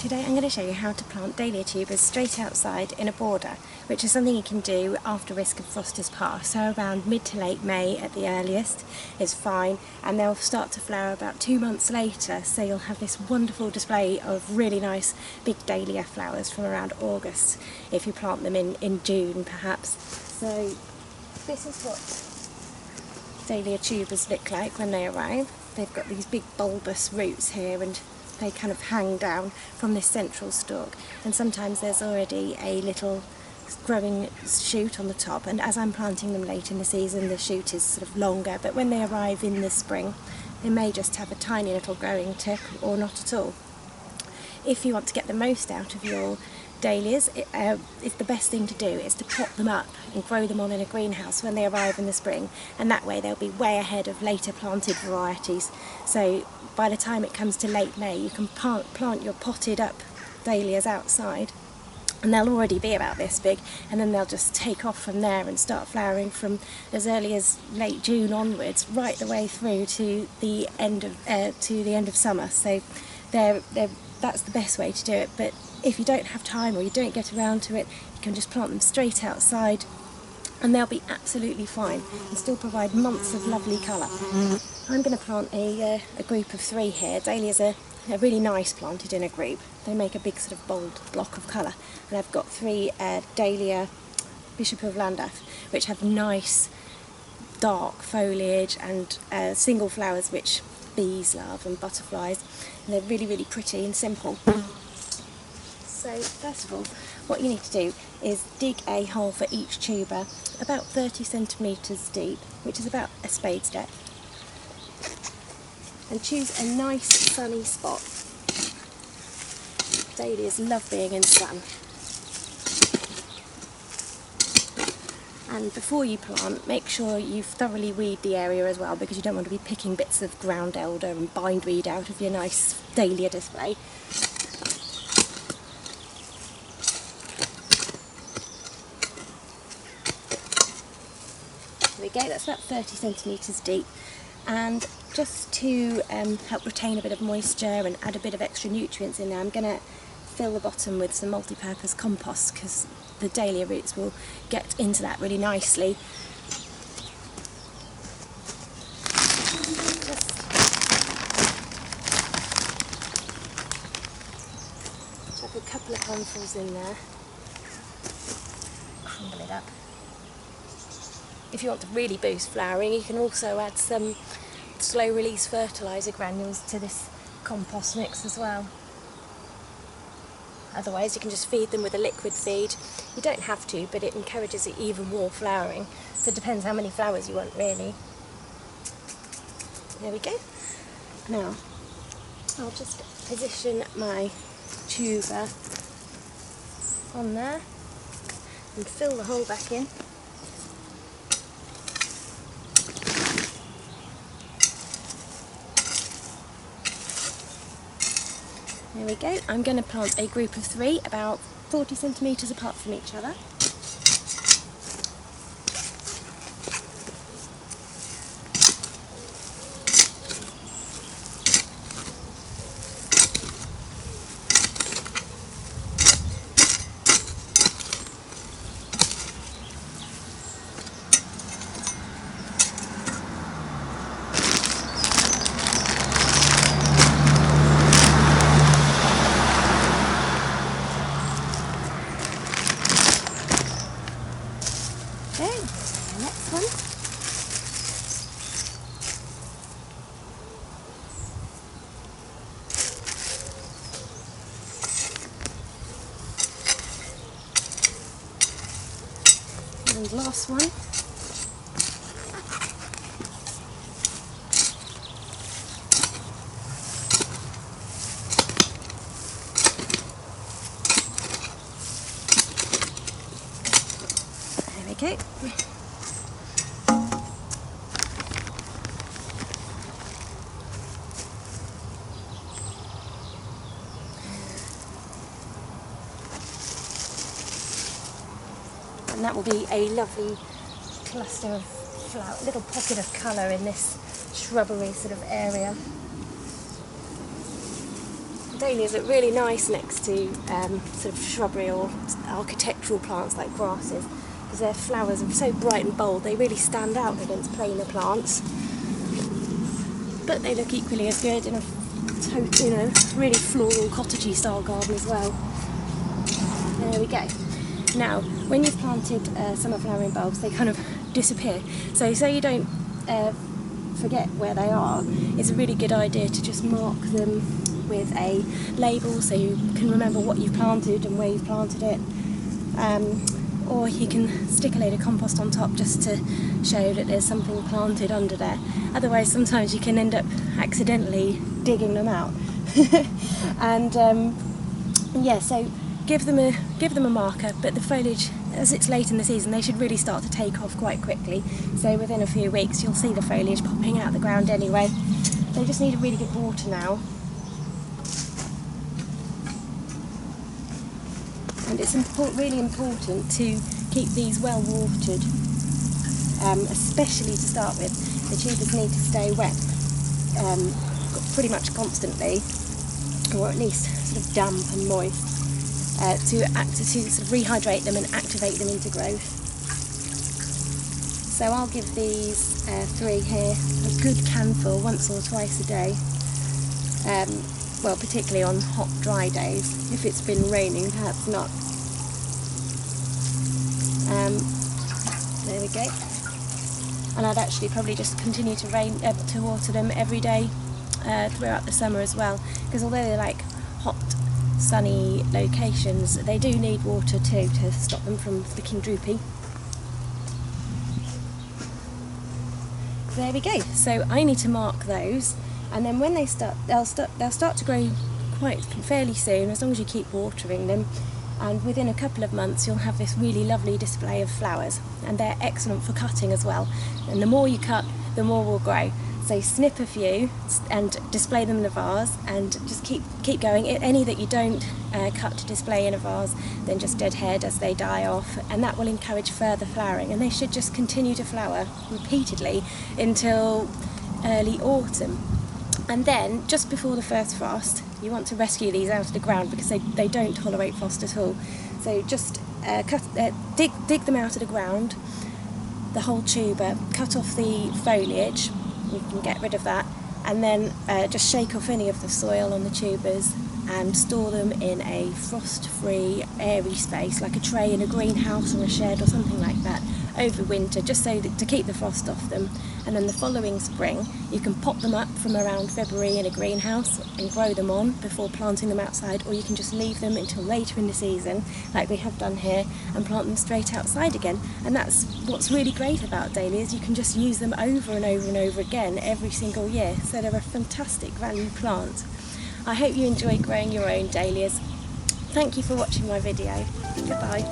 Today I'm going to show you how to plant dahlia tubers straight outside in a border, which is something you can do after risk of frost has passed. So around mid to late May at the earliest is fine, and they'll start to flower about 2 months later, so you'll have this wonderful display of really nice big dahlia flowers from around August if you plant them in June perhaps. So this is what dahlia tubers look like when they arrive. They've got these big bulbous roots here, and they kind of hang down from this central stalk, and sometimes there's already a little growing shoot on the top, and as I'm planting them late in the season the shoot is sort of longer, but when they arrive in the spring they may just have a tiny little growing tip or not at all. If you want to get the most out of your dahlias, it's the best thing to do is to pot them up and grow them on in a greenhouse when they arrive in the spring, and that way they'll be way ahead of later planted varieties. So by the time it comes to late May you can plant your potted up dahlias outside, and they'll already be about this big, and then they'll just take off from there and start flowering from as early as late June onwards right the way through to the end of summer. So that's the best way to do it. But if you don't have time or you don't get around to it, you can just plant them straight outside and they'll be absolutely fine and still provide months of lovely colour. I'm going to plant a group of 3 here. Dahlias are really nice planted in a group. They make a big sort of bold block of colour, and I've got 3 Dahlia 𝗱𝗲𝗀𝗀𝗀𝗲, which have nice dark foliage and single flowers which bees love and butterflies, and they're really, really pretty and simple. So first of all, what you need to do is dig a hole for each tuber about 30 centimetres deep, which is about a spade's depth, and choose a nice sunny spot. Dahlias love being in sun. And before you plant, make sure you've thoroughly weed the area as well, because you don't want to be picking bits of ground elder and bindweed out of your nice dahlia display. There we go, that's about 30 centimetres deep, and just to help retain a bit of moisture and add a bit of extra nutrients in there, I'm going to fill the bottom with some multi-purpose compost, because the dahlia roots will get into that really nicely. Just chuck a couple of handfuls in there, crumble it up. If you want to really boost flowering, you can also add some slow release fertiliser granules to this compost mix as well. Otherwise you can just feed them with a liquid feed. You don't have to, but it encourages even more flowering, so it depends how many flowers you want really. There we go. Now I'll just position my tuber on there and fill the hole back in. There we go. I'm going to plant a group of 3 about 40 centimetres apart from each other. Okay, next one. And last one. Okay. And that will be a lovely cluster of flower, little pocket of colour in this shrubbery sort of area. dahlias look really nice next to sort of shrubbery or architectural plants like grasses, because their flowers are so bright and bold, they really stand out against plainer plants. But they look equally as good in a really floral, cottagey style garden as well. There we go. Now, when you've planted summer flowering bulbs, they kind of disappear. So you don't forget where they are, it's a really good idea to just mark them with a label so you can remember what you've planted and where you've planted it. Or you can stick a load of compost on top just to show that there's something planted under there. Otherwise, sometimes you can end up accidentally digging them out. And yeah, so give them a marker, but the foliage, as it's late in the season, they should really start to take off quite quickly. So within a few weeks you'll see the foliage popping out of the ground anyway. They just need a really good water now. And it's really important to keep these well watered, especially to start with. The tubers need to stay wet pretty much constantly, or at least sort of damp and moist, to sort of rehydrate them and activate them into growth. So I'll give these 3 here a good canful once or twice a day. Well, particularly on hot, dry days. If it's been raining, perhaps not. There we go. And I'd actually probably just continue to water them every day throughout the summer as well, because although they're like hot, sunny locations, they do need water too to stop them from looking droopy. There we go. So I need to mark those, and then when they'll start to grow quite fairly soon, as long as you keep watering them. And within a couple of months you'll have this really lovely display of flowers, and they're excellent for cutting as well. And the more you cut, the more will grow. So snip a few and display them in a vase, and just keep going. Any that you don't cut to display in a vase, then just deadhead as they die off, and that will encourage further flowering. And they should just continue to flower repeatedly until early autumn. And then, just before the first frost, you want to rescue these out of the ground, because they don't tolerate frost at all. So just dig them out of the ground, the whole tuber, cut off the foliage, you can get rid of that, and then just shake off any of the soil on the tubers and store them in a frost-free, airy space, like a tray in a greenhouse or a shed or something like that, over winter, just so that to keep the frost off them. And then the following spring you can pop them up from around February in a greenhouse and grow them on before planting them outside, or you can just leave them until later in the season, like we have done here, and plant them straight outside again. And that's what's really great about dahlias, you can just use them over and over and over again every single year, so they're a fantastic value plant. I hope you enjoy growing your own dahlias. Thank you for watching my video. Goodbye.